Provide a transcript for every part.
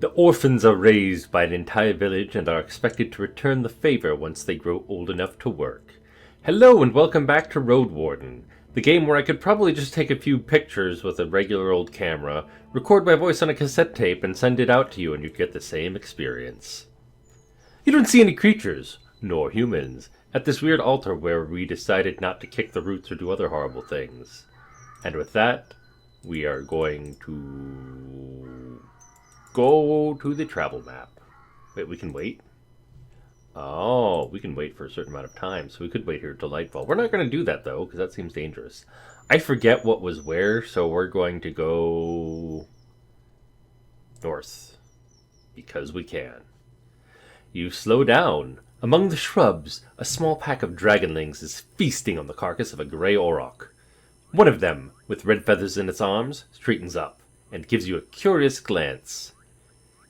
The orphans are raised by an entire village and are expected to return the favor once they grow old enough to work. Hello and welcome back to Road Warden, the game where I could probably just take a few pictures with a regular old camera, record my voice on a cassette tape, and send it out to you and you'd get the same experience. You don't see any creatures, nor humans, at this weird altar where we decided not to kick the roots or do other horrible things. And with that, we are going to go to the travel map. Wait, we can wait? Oh, we can wait for a certain amount of time, so we could wait here till nightfall. We're not going to do that, though, because that seems dangerous. I forget what was where, so we're going to go north, because we can. You slow down. Among the shrubs, a small pack of dragonlings is feasting on the carcass of a grey auroch. One of them, with red feathers in its arms, straightens up, and gives you a curious glance.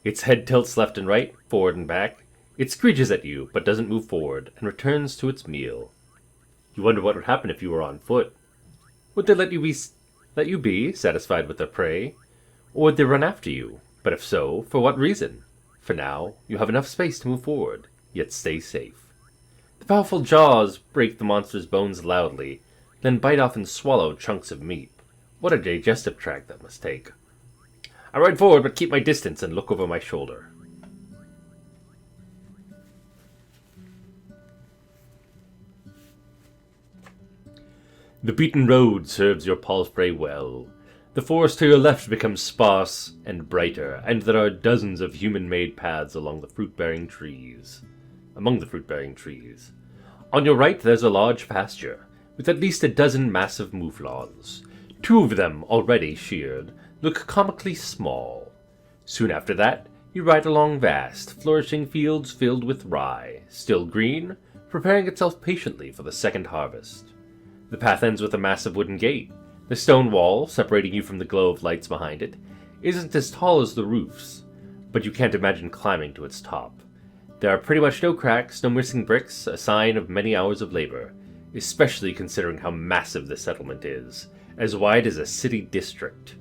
Its head tilts left and right, forward and back. It screeches at you, but doesn't move forward, and returns to its meal. You wonder what would happen if you were on foot. Would they let you be satisfied with their prey? Or would they run after you? But if so, for what reason? For now, you have enough space to move forward, yet stay safe. The powerful jaws break the monster's bones loudly, then bite off and swallow chunks of meat. What a digestive tract that must take. I ride forward, but keep my distance and look over my shoulder. The beaten road serves your palfrey well. The forest to your left becomes sparse and brighter, and there are dozens of human-made paths among the fruit-bearing trees. On your right, there's a large pasture, with at least a dozen massive mouflons. 2 of them, already sheared, look comically small. Soon after that, you ride along vast, flourishing fields filled with rye, still green, preparing itself patiently for the second harvest. The path ends with a massive wooden gate. The stone wall, separating you from the glow of lights behind it, isn't as tall as the roofs, but you can't imagine climbing to its top. There are pretty much no cracks, no missing bricks, a sign of many hours of labor, especially considering how massive the settlement is, as wide as a city district.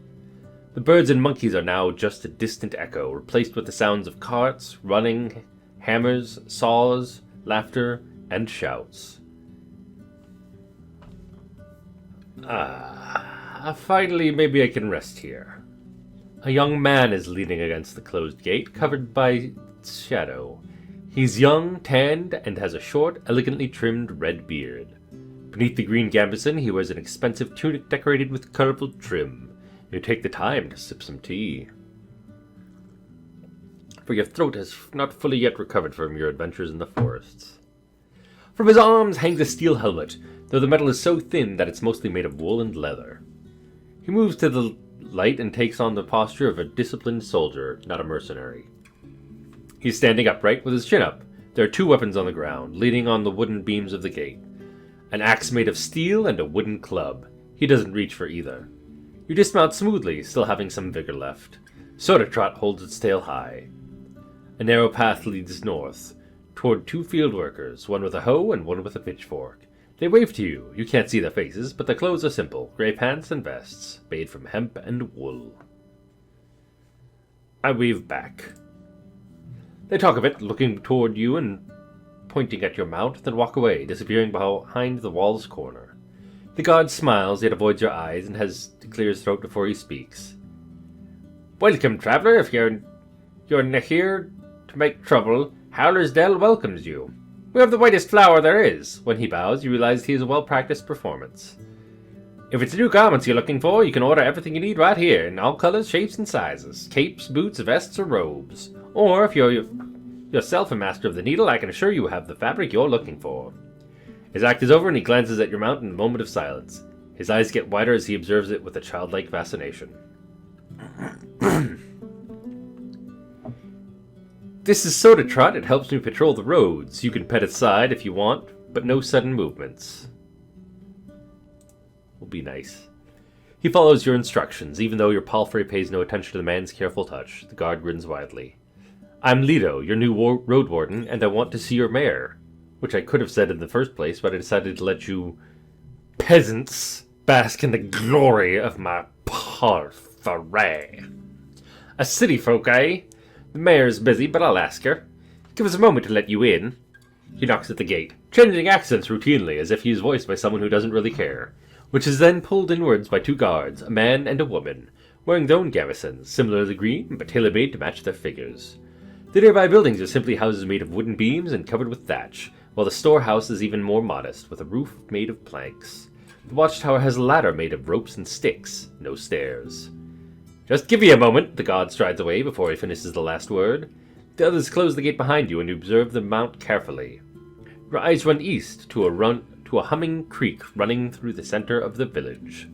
The birds and monkeys are now just a distant echo, replaced with the sounds of carts, running, hammers, saws, laughter, and shouts. Finally, maybe I can rest here. A young man is leaning against the closed gate, covered by shadow. He's young, tanned, and has a short, elegantly trimmed red beard. Beneath the green gambeson, he wears an expensive tunic decorated with colorful trim. You take the time to sip some tea. For your throat has not fully yet recovered from your adventures in the forests. From his arms hangs a steel helmet, though the metal is so thin that it's mostly made of wool and leather. He moves to the light and takes on the posture of a disciplined soldier, not a mercenary. He's standing upright with his chin up. There are 2 weapons on the ground, leaning on the wooden beams of the gate. An axe made of steel and a wooden club. He doesn't reach for either. You dismount smoothly, still having some vigor left. Soda Trot holds its tail high. A narrow path leads north, toward 2 field workers, one with a hoe and one with a pitchfork. They wave to you. You can't see their faces, but their clothes are simple, grey pants and vests, made from hemp and wool. I wave back. They talk a bit, looking toward you and pointing at your mount, then walk away, disappearing behind the wall's corner. The guard smiles, yet avoids your eyes, and has to clear his throat before he speaks. Welcome, traveller. If you're here to make trouble, Howler's Dell welcomes you. We have the whitest flower there is. When he bows, you realize he is a well-practiced performance. If it's new garments you're looking for, you can order everything you need right here, in all colors, shapes, and sizes. Capes, boots, vests, or robes. Or, if you're yourself a master of the needle, I can assure you have the fabric you're looking for. His act is over, and he glances at your mount in a moment of silence. His eyes get wider as he observes it with a childlike fascination. This is Soda Trot. It helps me patrol the roads. You can pet its side if you want, but no sudden movements. Will be nice. He follows your instructions, even though your palfrey pays no attention to the man's careful touch. The guard grins widely. I'm Lido, your new Road Warden, and I want to see your mare. Which I could have said in the first place, but I decided to let you peasants bask in the glory of my palfrey. A city folk, eh? The mayor is busy, but I'll ask her. Give us a moment to let you in. He knocks at the gate, changing accents routinely as if he is voiced by someone who doesn't really care, which is then pulled inwards by two guards, a man and a woman, wearing their own gamisons, similarly green, but tailor-made to match their figures. The nearby buildings are simply houses made of wooden beams and covered with thatch, while the storehouse is even more modest, with a roof made of planks. The watchtower has a ladder made of ropes and sticks, no stairs. Just give me a moment, the guard strides away before he finishes the last word. The others close the gate behind you and you observe the mount carefully. Your eyes run east to a humming creek running through the center of the village.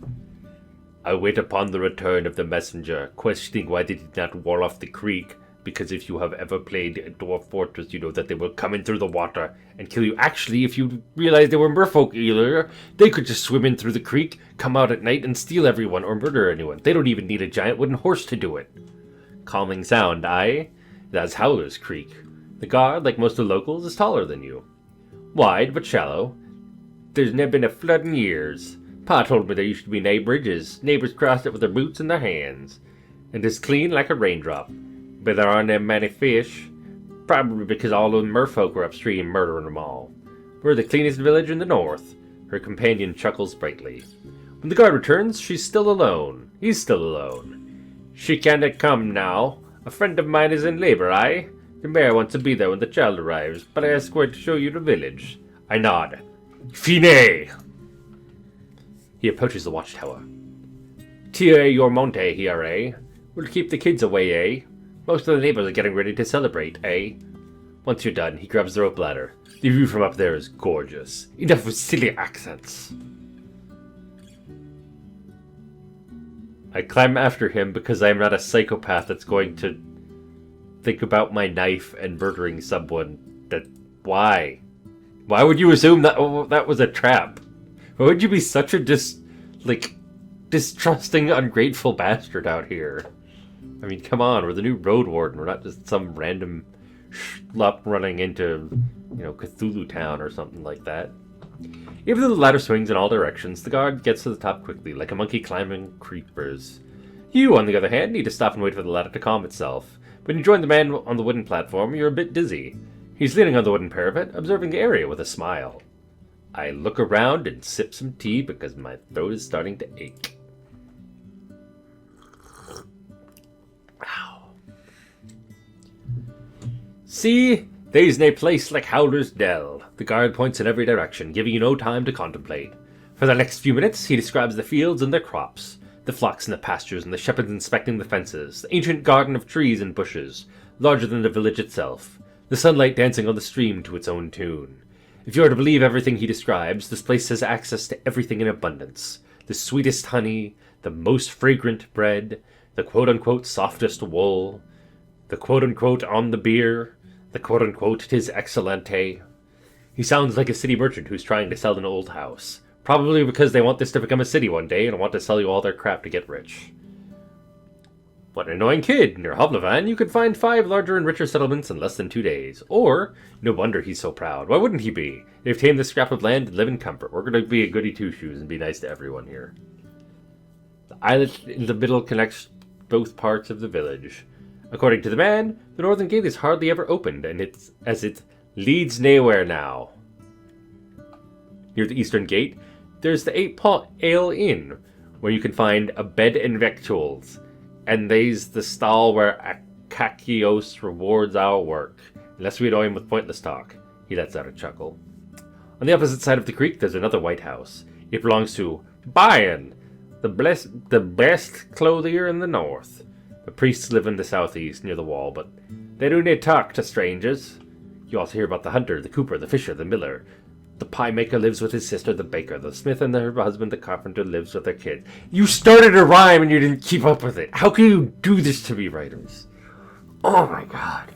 I wait upon the return of the messenger, questioning why they did not wall off the creek, because if you have ever played a Dwarf Fortress, you know that they will come in through the water and kill you. Actually, if you realize they were merfolk earlier, they could just swim in through the creek, come out at night, and steal everyone or murder anyone. They don't even need a giant wooden horse to do it. Calming sound, aye? That's Howler's Creek. The guard, like most of the locals, is taller than you. Wide, but shallow. There's never been a flood in years. Pa told me there used to be nae bridges. Neighbors crossed it with their boots and their hands. And it's clean like a raindrop. But there aren't many fish. Probably because all of the merfolk were upstream murdering them all. We're the cleanest village in the north. Her companion chuckles brightly. When the guard returns, she's still alone. He's still alone. She cannot come now. A friend of mine is in labor, aye? The mayor wants to be there when the child arrives, but I asked her to show you the village. I nod. Fine! He approaches the watchtower. Tire your monte here, eh? We'll keep the kids away, eh? Most of the neighbors are getting ready to celebrate, eh? Once you're done, he grabs the rope ladder. The view from up there is gorgeous. Enough with silly accents. I climb after him because I am not a psychopath that's going to think about my knife and murdering someone. Why? Why would you assume that that was a trap? Why would you be such a distrusting, ungrateful bastard out here? I mean, come on, we're the new Road Warden. We're not just some random schlup running into, Cthulhu Town or something like that. Even though the ladder swings in all directions, the guard gets to the top quickly, like a monkey climbing creepers. You, on the other hand, need to stop and wait for the ladder to calm itself. When you join the man on the wooden platform, you're a bit dizzy. He's leaning on the wooden parapet, observing the area with a smile. I look around and sip some tea because my throat is starting to ache. Ow. See? There's nae place like Howler's Dell. The guard points in every direction, giving you no time to contemplate. For the next few minutes, he describes the fields and their crops, the flocks and the pastures, and the shepherds inspecting the fences, the ancient garden of trees and bushes, larger than the village itself, the sunlight dancing on the stream to its own tune. If you are to believe everything he describes, this place has access to everything in abundance. The sweetest honey, the most fragrant bread, the quote-unquote softest wool, the quote-unquote on the beer, the quote-unquote tis excellente. He sounds like a city merchant who's trying to sell an old house. Probably because they want this to become a city one day and want to sell you all their crap to get rich. What an annoying kid! Near Hovlevan, you could find 5 larger and richer settlements in less than 2 days. Or, no wonder he's so proud. Why wouldn't he be? They've tamed this scrap of land and live in comfort. We're going to be a goody two-shoes and be nice to everyone here. The islet in the middle connects both parts of the village. According to the man, the northern gate is hardly ever opened, and it leads nowhere now. Near the eastern gate, there's the 8-Paw Ale Inn, where you can find a bed and victuals. And there's the stall where Akakios rewards our work, unless we annoy him with pointless talk. He lets out a chuckle. On the opposite side of the creek, there's another white house. It belongs to Bayan, the best clothier in the north. The priests live in the southeast, near the wall, but they do need talk to strangers. You also hear about the hunter, the cooper, the fisher, the miller. The pie maker lives with his sister, the baker. The smith and her husband, the carpenter, lives with their kids. You started a rhyme and you didn't keep up with it. How can you do this to me, writers? Oh my god.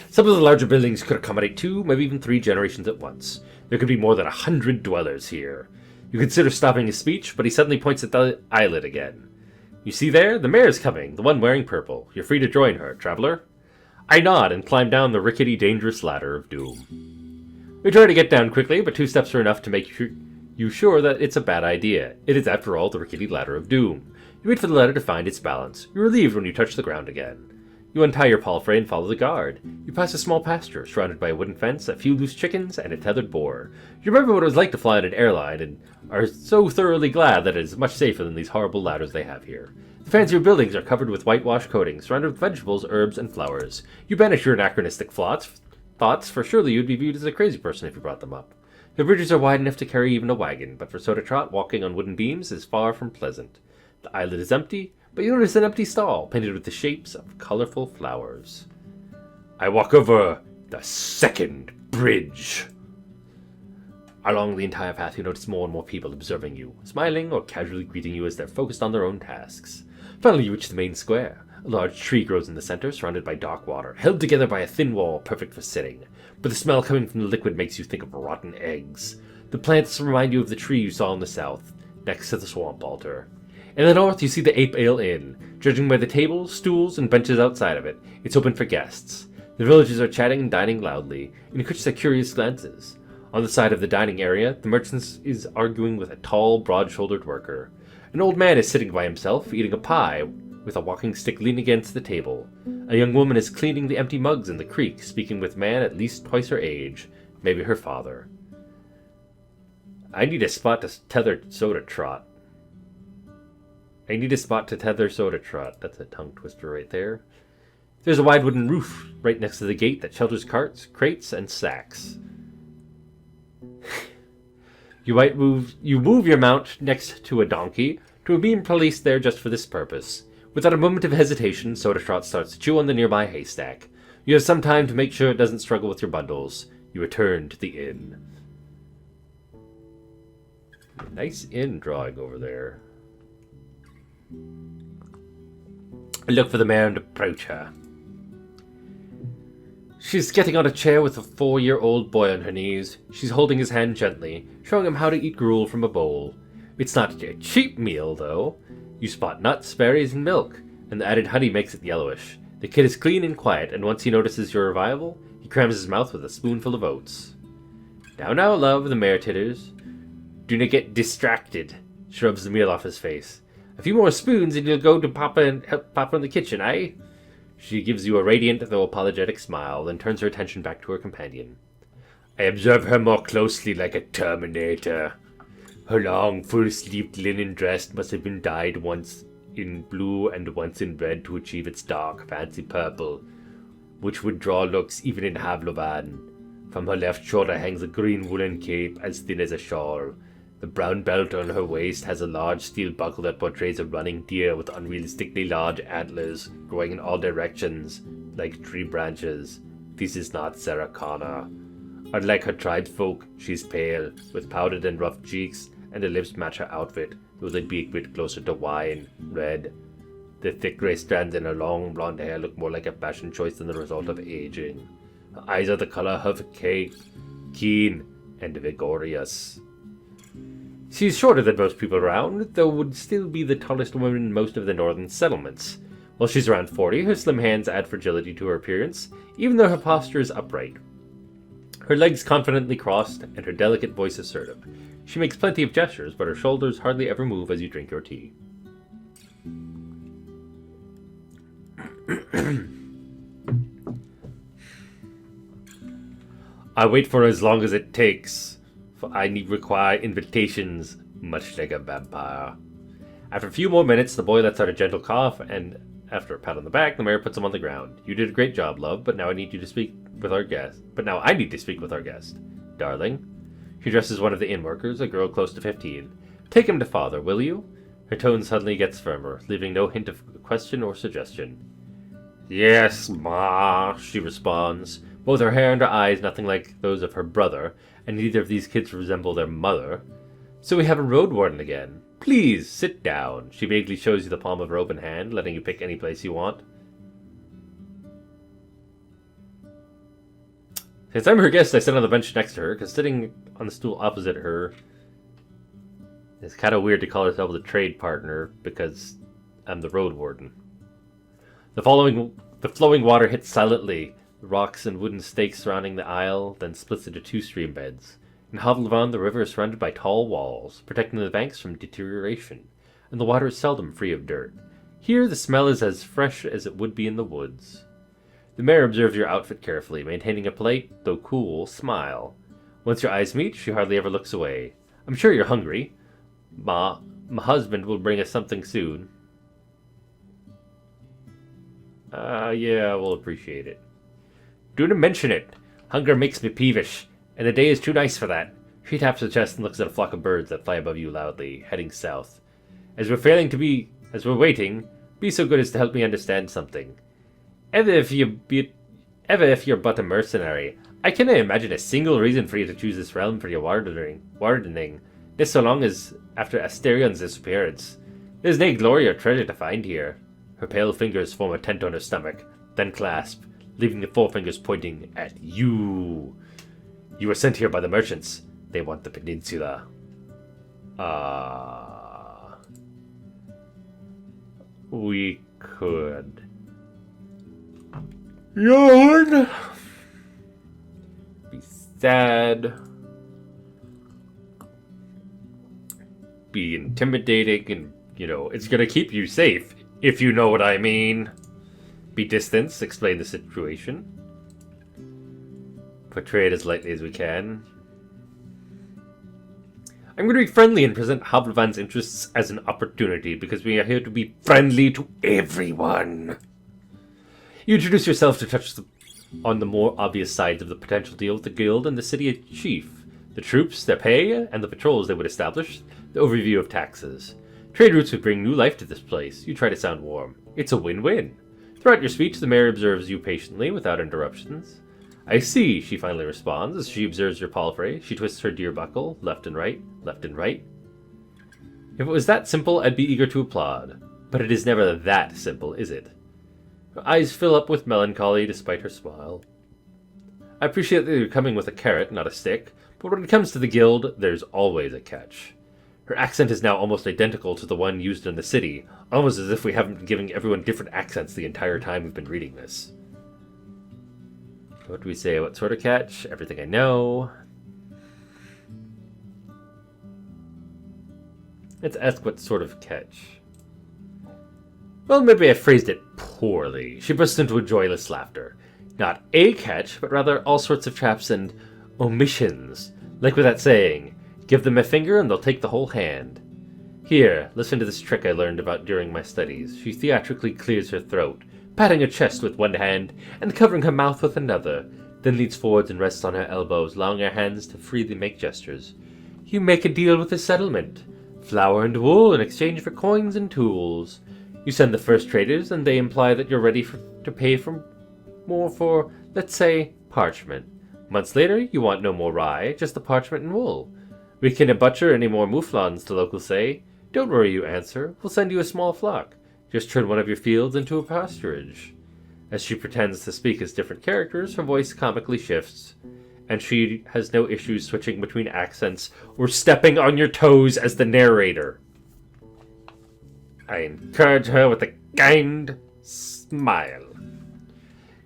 Some of the larger buildings could accommodate 2, maybe even 3 generations at once. There could be more than 100 dwellers here. You consider stopping his speech, but he suddenly points at the islet again. You see there? The mayor's coming, the one wearing purple. You're free to join her, traveler. I nod and climb down the rickety, dangerous ladder of doom. We try to get down quickly, but 2 steps are enough to make you sure that it's a bad idea. It is, after all, the rickety ladder of doom. You wait for the ladder to find its balance. You're relieved when you touch the ground again. You untie your palfrey and follow the guard. You pass a small pasture surrounded by a wooden fence, a few loose chickens, and a tethered boar. You remember what it was like to fly on an airline and are so thoroughly glad that it is much safer than these horrible ladders they have here. The fancier buildings are covered with whitewash coatings, surrounded with vegetables, herbs, and flowers. You banish your anachronistic thoughts, for surely you would be viewed as a crazy person if you brought them up. The bridges are wide enough to carry even a wagon, but for Soda Trot, walking on wooden beams is far from pleasant. The islet is empty, but you notice an empty stall painted with the shapes of colorful flowers. I walk over the second bridge. Along the entire path, you notice more and more people observing you, smiling or casually greeting you as they're focused on their own tasks. Finally, you reach the main square. A large tree grows in the center, surrounded by dark water, held together by a thin wall perfect for sitting. But the smell coming from the liquid makes you think of rotten eggs. The plants remind you of the tree you saw in the south, next to the swamp altar. In the north, you see the Ape Ale Inn. Judging by the tables, stools, and benches outside of it, it's open for guests. The villagers are chatting and dining loudly, and you catch their curious glances. On the side of the dining area, the merchant is arguing with a tall, broad-shouldered worker. An old man is sitting by himself, eating a pie, with a walking stick leaning against the table. A young woman is cleaning the empty mugs in the creek, speaking with a man at least twice her age, maybe her father. I need a spot to tether Soda Trot. That's a tongue twister right there. There's a wide wooden roof right next to the gate that shelters carts, crates, and sacks. You move your mount next to a donkey to a beam placed there just for this purpose. Without a moment of hesitation, Soda Trot starts to chew on the nearby haystack. You have some time to make sure it doesn't struggle with your bundles. You return to the inn. Nice inn drawing over there. I look for the mare and approach her. She's getting on a chair with a 4-year-old boy on her knees. She's holding his hand gently, showing him how to eat gruel from a bowl. It's not a cheap meal, though. You spot nuts, berries, and milk, and the added honey makes it yellowish. The kid is clean and quiet, and once he notices your arrival, he crams his mouth with a spoonful of oats. Now, love, the mare titters. Do not get distracted, she rubs the meal off his face. A few more spoons and you'll go to Papa and help Papa in the kitchen, eh? She gives you a radiant, though apologetic smile, then turns her attention back to her companion. I observe her more closely like a Terminator. Her long, full-sleeved linen dress must have been dyed once in blue and once in red to achieve its dark, fancy purple, which would draw looks even in Havlovan. From her left shoulder hangs a green woolen cape as thin as a shawl. The brown belt on her waist has a large steel buckle that portrays a running deer with unrealistically large antlers growing in all directions, like tree branches. This is not Sarah Connor. Unlike her tribesfolk, she's pale, with powdered and rough cheeks, and her lips match her outfit, though they be a bit closer to wine, red. The thick grey strands in her long blonde hair look more like a fashion choice than the result of aging. Her eyes are the colour of cake, keen and vigorous. She's shorter than most people around, though would still be the tallest woman in most of the northern settlements. While she's around 40, her slim hands add fragility to her appearance, even though her posture is upright. Her legs confidently crossed, and her delicate voice assertive. She makes plenty of gestures, but her shoulders hardly ever move as you drink your tea. I wait for as long as it takes, for I require invitations, much like a vampire. After a few more minutes, the boy lets out a gentle cough, and after a pat on the back, the mayor puts him on the ground. You did a great job, love, but now I need to speak with our guest. Darling. She addresses one of the inn workers, a girl close to 15. Take him to father, will you? Her tone suddenly gets firmer, leaving no hint of question or suggestion. Yes, ma, she responds. Both her hair and her eyes nothing like those of her brother, and neither of these kids resemble their mother. So we have a Road Warden again. Please, sit down. She vaguely shows you the palm of her open hand, letting you pick any place you want. Since I'm her guest, I sit on the bench next to her, because sitting on the stool opposite her is kind of weird to call herself the trade partner, because I'm the Road Warden. The flowing water hits silently, the rocks and wooden stakes surrounding the aisle, then splits into 2 stream beds. In Havlovan, the river is surrounded by tall walls, protecting the banks from deterioration, and the water is seldom free of dirt. Here, the smell is as fresh as it would be in the woods. The mayor observes your outfit carefully, maintaining a polite, though cool, smile. Once your eyes meet, she hardly ever looks away. I'm sure you're hungry. My husband will bring us something soon. Yeah, we'll appreciate it. Do not mention it. Hunger makes me peevish, and the day is too nice for that. She taps her chest and looks at a flock of birds that fly above you loudly, heading south. As we're waiting, be so good as to help me understand something. Ever if you're but a mercenary, I cannot imagine a single reason for you to choose this realm for your wardening, this so long as after Asterion's disappearance. There's no glory or treasure to find here. Her pale fingers form a tent on her stomach, then clasp, leaving the forefingers pointing at you. You were sent here by the merchants. They want the peninsula. We could yawn, be sad, be intimidating, and, it's gonna keep you safe, if you know what I mean. Be distant, explain the situation. Portray it as lightly as we can. I'm going to be friendly and present Havlavan's interests as an opportunity, because we are here to be friendly to everyone. You introduce yourself to touch on the more obvious sides of the potential deal with the guild and the city chief, the troops, their pay, and the patrols they would establish, the overview of taxes. Trade routes would bring new life to this place. You try to sound warm. It's a win-win. Throughout your speech, the mayor observes you patiently, without interruptions. I see, she finally responds, as she observes your palfrey. She twists her deer buckle, left and right, left and right. If it was that simple, I'd be eager to applaud. But it is never that simple, is it? Her eyes fill up with melancholy, despite her smile. I appreciate that you're coming with a carrot, not a stick, but when it comes to the guild, there's always a catch. Her accent is now almost identical to the one used in the city, almost as if we haven't been giving everyone different accents the entire time we've been reading this. What do we say? What sort of catch? Everything I know. Let's ask what sort of catch. Well, maybe I phrased it poorly. She burst into a joyless laughter. Not a catch, but rather all sorts of traps and omissions. Like with that saying, give them a finger and they'll take the whole hand. Here, listen to this trick I learned about during my studies. She theatrically clears her throat, patting her chest with one hand and covering her mouth with another, then leans forwards and rests on her elbows, allowing her hands to freely make gestures. You make a deal with the settlement. Flour and wool in exchange for coins and tools. You send the first traders, and they imply that you're ready to pay more for, let's say, parchment. Months later, you want no more rye, just the parchment and wool. We can butcher any more mouflons, the locals say. Don't worry, you answer. We'll send you a small flock. Just turn one of your fields into a pasturage. As she pretends to speak as different characters, her voice comically shifts, and she has no issues switching between accents or stepping on your toes as the narrator. I encourage her with a kind smile.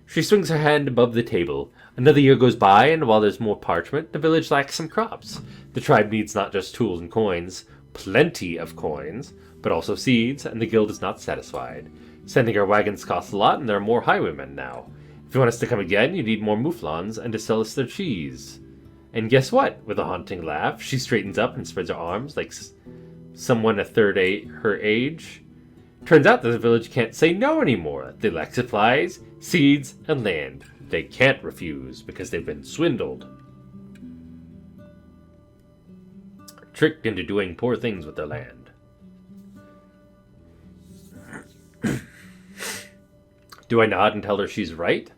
She swings her hand above the table. Another year goes by, and while there's more parchment, the village lacks some crops. The tribe needs not just tools and coins, plenty of coins, but also seeds, and the guild is not satisfied. Sending our wagons costs a lot, and there are more highwaymen now. If you want us to come again, you need more mouflons and to sell us their cheese. And guess what? With a haunting laugh, she straightens up and spreads her arms like someone a third her age. Turns out that the village can't say no anymore. They lack supplies, seeds, and land. They can't refuse because they've been swindled. Tricked into doing poor things with their land. Do I nod and tell her she's right?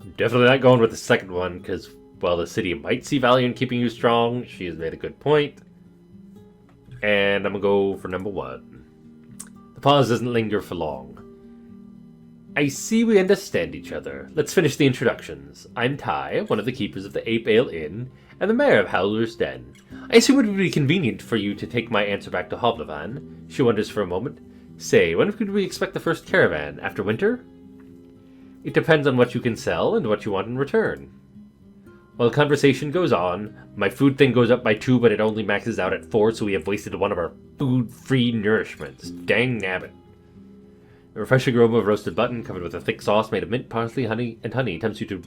I'm definitely not going with the second one, because while the city might see value in keeping you strong, she has made a good point. And I'm going to go for number one. The pause doesn't linger for long. I see we understand each other. Let's finish the introductions. I'm Ty, one of the keepers of the Ape Ale Inn, and the mayor of Howler's Den. I assume it would be convenient for you to take my answer back to Havlavan. She wonders for a moment. Say, when could we expect the first caravan? After winter? It depends on what you can sell and what you want in return. While the conversation goes on, my food thing goes up by 2, but it only maxes out at 4, so we have wasted one of our food-free nourishments. Dang nabbit. A refreshing aroma of roasted mutton covered with a thick sauce made of mint, parsley, honey, tempts you to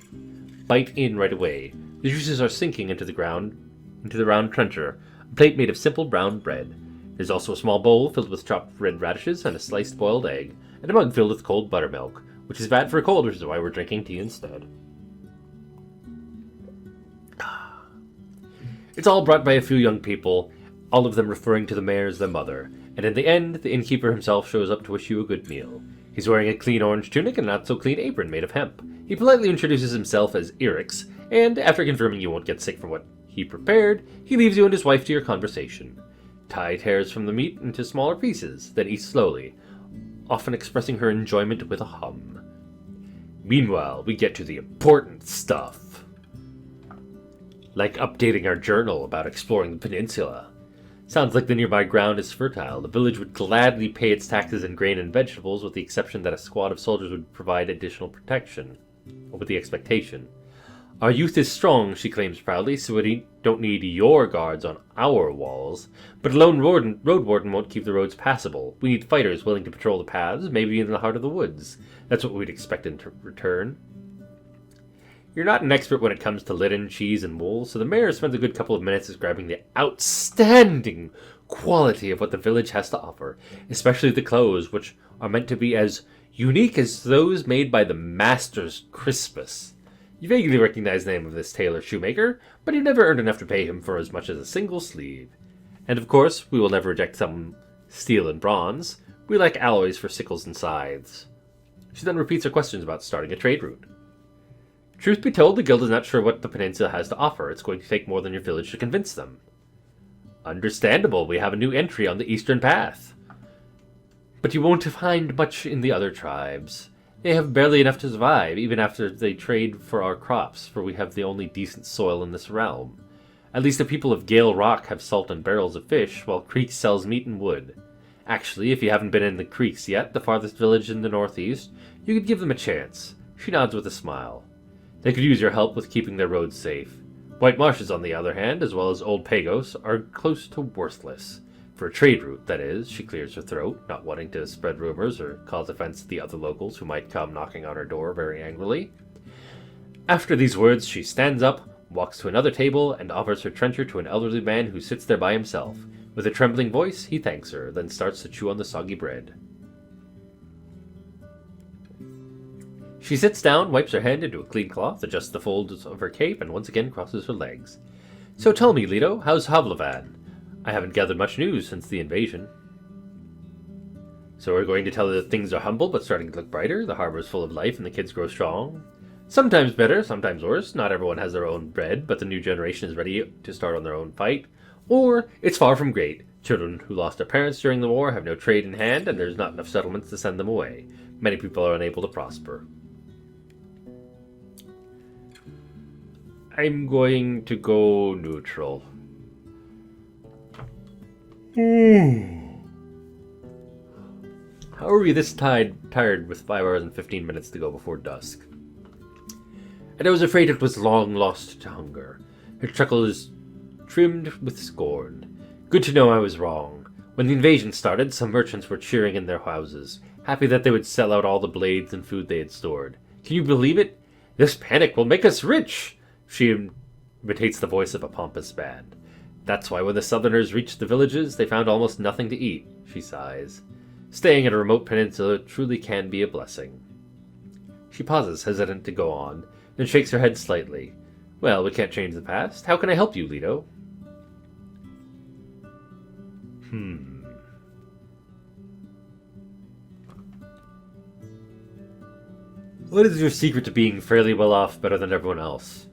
bite in right away. The juices are sinking into the round trencher, a plate made of simple brown bread. There's also a small bowl filled with chopped red radishes and a sliced boiled egg, and a mug filled with cold buttermilk, which is bad for a cold, which is why we're drinking tea instead. It's all brought by a few young people, all of them referring to the mare as their mother, and in the end, the innkeeper himself shows up to wish you a good meal. He's wearing a clean orange tunic and a not-so-clean apron made of hemp. He politely introduces himself as Erix, and after confirming you won't get sick from what he prepared, he leaves you and his wife to your conversation. Ty tears from the meat into smaller pieces, then eats slowly, often expressing her enjoyment with a hum. Meanwhile, we get to the important stuff. Like updating our journal about exploring the peninsula. Sounds like the nearby ground is fertile. The village would gladly pay its taxes in grain and vegetables, with the exception that a squad of soldiers would provide additional protection. Or with the expectation. Our youth is strong, she claims proudly, so we don't need your guards on our walls. But a lone road warden won't keep the roads passable. We need fighters willing to patrol the paths, maybe in the heart of the woods. That's what we'd expect in return. You're not an expert when it comes to linen, cheese, and wool, so the mayor spends a good couple of minutes describing the outstanding quality of what the village has to offer, especially the clothes, which are meant to be as unique as those made by the Master's Crispus. You vaguely recognize the name of this tailor shoemaker, but you never earned enough to pay him for as much as a single sleeve. And of course, we will never reject some steel and bronze. We like alloys for sickles and scythes. She then repeats her questions about starting a trade route. Truth be told, the guild is not sure what the peninsula has to offer. It's going to take more than your village to convince them. Understandable, we have a new entry on the eastern path. But you won't find much in the other tribes. They have barely enough to survive, even after they trade for our crops, for we have the only decent soil in this realm. At least the people of Gale Rock have salt and barrels of fish, while Creek sells meat and wood. Actually, if you haven't been in the Creeks yet, the farthest village in the northeast, you could give them a chance. She nods with a smile. They could use your help with keeping their roads safe. White Marshes, on the other hand, as well as Old Pagos, are close to worthless. For a trade route, that is. She clears her throat, not wanting to spread rumors or cause offense to the other locals who might come knocking on her door very angrily. After these words, she stands up, walks to another table, and offers her trencher to an elderly man who sits there by himself. With a trembling voice, he thanks her, then starts to chew on the soggy bread. She sits down, wipes her hand into a clean cloth, adjusts the folds of her cape, and once again crosses her legs. So tell me, Leto, how's Havlavan? I haven't gathered much news since the invasion. So we're going to tell her that things are humble but starting to look brighter, the harbor's full of life, and the kids grow strong. Sometimes better, sometimes worse. Not everyone has their own bread, but the new generation is ready to start on their own fight. Or it's far from great. Children who lost their parents during the war have no trade in hand, and there's not enough settlements to send them away. Many people are unable to prosper. I'm going to go neutral. How are we this tired with 5 hours and 15 minutes to go before dusk? And I was afraid it was long lost to hunger. Her chuckle is trimmed with scorn. Good to know I was wrong. When the invasion started, some merchants were cheering in their houses, happy that they would sell out all the blades and food they had stored. Can you believe it? This panic will make us rich! She imitates the voice of a pompous band. That's why when the southerners reached the villages, they found almost nothing to eat, she sighs. Staying at a remote peninsula truly can be a blessing. She pauses, hesitant to go on, then shakes her head slightly. Well, we can't change the past. How can I help you, Leto? What is your secret to being fairly well off, better than everyone else?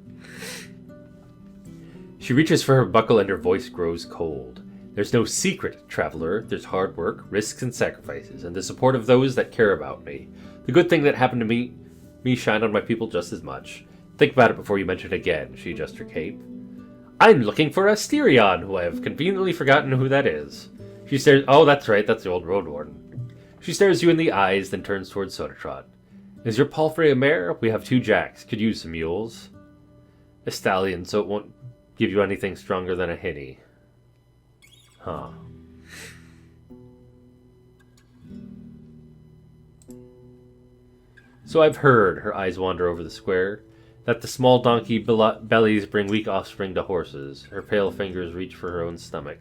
She reaches for her buckle and her voice grows cold. There's no secret, traveler. There's hard work, risks, and sacrifices, and the support of those that care about me. The good thing that happened to me shine on my people just as much. Think about it before you mention it again, she adjusts her cape. I'm looking for Asterion, who I have conveniently forgotten who that is. She stares— oh, that's right, that's the old Road Warden. She stares you in the eyes, then turns towards Sodatrot. Is your palfrey a mare? We have 2 jacks. Could use some mules. A stallion, so it won't give you anything stronger than a hinny. Huh. So I've heard, her eyes wander over the square, that the small donkey bellies bring weak offspring to horses. Her pale fingers reach for her own stomach.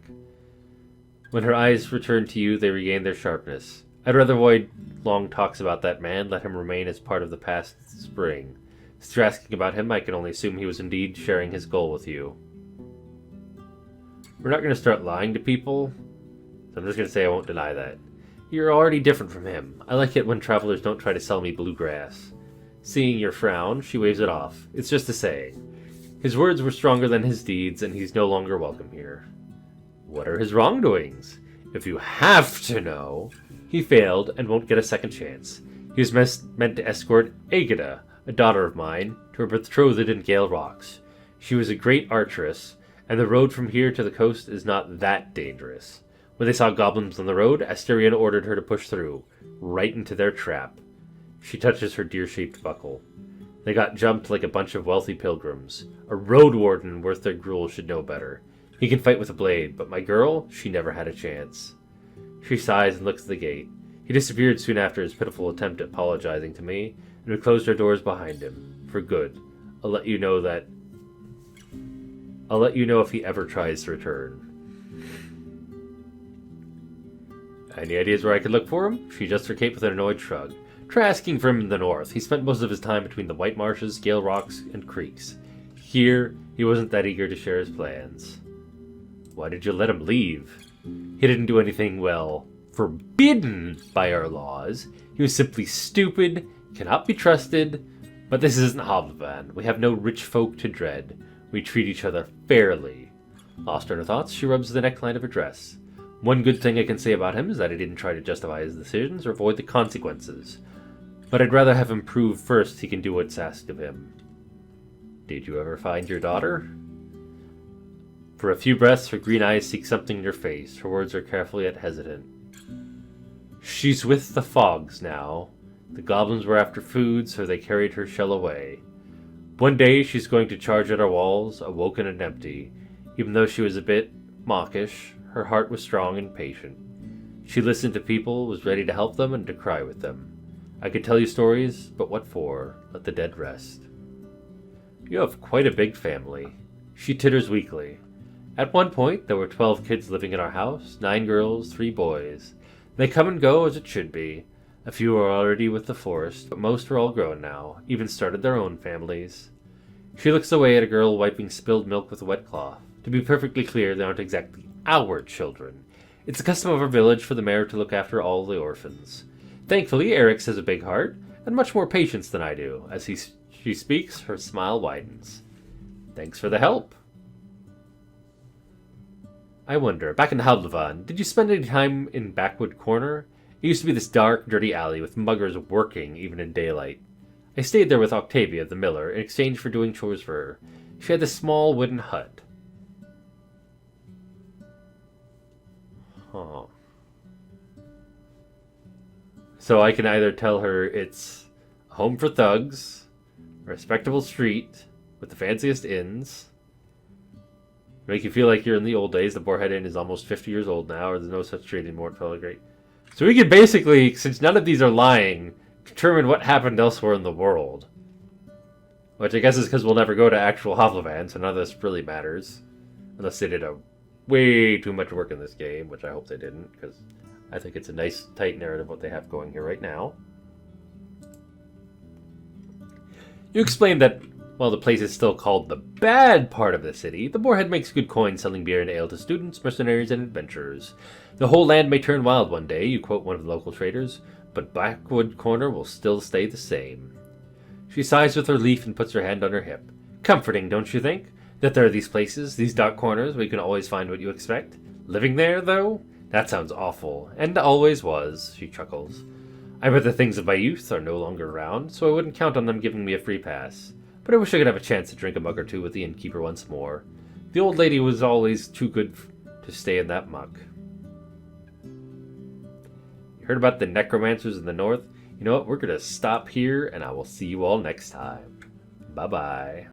When her eyes return to you, they regain their sharpness. I'd rather avoid long talks about that man. Let him remain as part of the past spring. Since you're asking about him, I can only assume he was indeed sharing his goal with you. We're not going to start lying to people, so I'm just going to say I won't deny that. You're already different from him. I like it when travelers don't try to sell me bluegrass. Seeing your frown, she waves it off. It's just a saying. His words were stronger than his deeds, and he's no longer welcome here. What are his wrongdoings? If you have to know, he failed and won't get a second chance. He was meant to escort Agata, a daughter of mine, to her betrothed in Gale Rocks. She was a great archeress, and the road from here to the coast is not that dangerous. When they saw goblins on the road, Asterion ordered her to push through, right into their trap. She touches her deer-shaped buckle. They got jumped like a bunch of wealthy pilgrims. A Road Warden worth their gruel should know better. He can fight with a blade, but my girl, she never had a chance. She sighs and looks at the gate. He disappeared soon after his pitiful attempt at apologizing to me, and we closed our doors behind him. For good. I'll let you know if he ever tries to return. Any ideas where I could look for him? She adjusts her cape with an annoyed shrug. Try asking for him in the north. He spent most of his time between the White Marshes, Gale Rocks, and creeks. Here, he wasn't that eager to share his plans. Why did you let him leave? He didn't do anything, well, forbidden by our laws. He was simply stupid, cannot be trusted. But this isn't Hovlevan. We have no rich folk to dread. We treat each other fairly. Lost in her thoughts, she rubs the neckline of her dress. One good thing I can say about him is that he didn't try to justify his decisions or avoid the consequences. But I'd rather have him prove first he can do what's asked of him. Did you ever find your daughter? For a few breaths, her green eyes seek something in your face. Her words are careful yet hesitant. She's with the Fogs now. The goblins were after food, so they carried her shell away. One day she's going to charge at our walls, awoken and empty. Even though she was a bit mawkish, her heart was strong and patient. She listened to people, was ready to help them and to cry with them. I could tell you stories, but what for? Let the dead rest. You have quite a big family. She titters weakly. At one point, there were 12 kids living in our house, 9 girls, 3 boys. They come and go as it should be. A few are already with the forest, but most are all grown now, even started their own families. She looks away at a girl wiping spilled milk with a wet cloth. To be perfectly clear, they aren't exactly our children. It's a custom of our village for the mayor to look after all the orphans. Thankfully, Eric's has a big heart, and much more patience than I do. As she speaks, her smile widens. Thanks for the help. I wonder, back in Haldlevan, did you spend any time in Backwood Corner? It used to be this dark, dirty alley with muggers working even in daylight. I stayed there with Octavia, the miller, in exchange for doing chores for her. She had this small wooden hut. Huh. So I can either tell her it's a home for thugs, a respectable street with the fanciest inns, make you feel like you're in the old days. The Boarhead Inn is almost 50 years old now, or there's no such street anymore. It's probably great. So we can basically, since none of these are lying, determine what happened elsewhere in the world. Which I guess is because we'll never go to actual Hovlevan, so none of this really matters. Unless they did a way too much work in this game, which I hope they didn't, because I think it's a nice, tight narrative what they have going here right now. You explained that while the place is still called the bad part of the city, the Boarhead makes good coin selling beer and ale to students, mercenaries, and adventurers. The whole land may turn wild one day, you quote one of the local traders, but Backwood Corner will still stay the same. She sighs with relief and puts her hand on her hip. Comforting, don't you think? That there are these places, these dark corners, where you can always find what you expect. Living there, though? That sounds awful. And always was, she chuckles. I bet the things of my youth are no longer around, so I wouldn't count on them giving me a free pass. But I wish I could have a chance to drink a mug or two with the innkeeper once more. The old lady was always too good to stay in that muck. You heard about the necromancers in the north? You know what, we're going to stop here, and I will see you all next time. Bye-bye.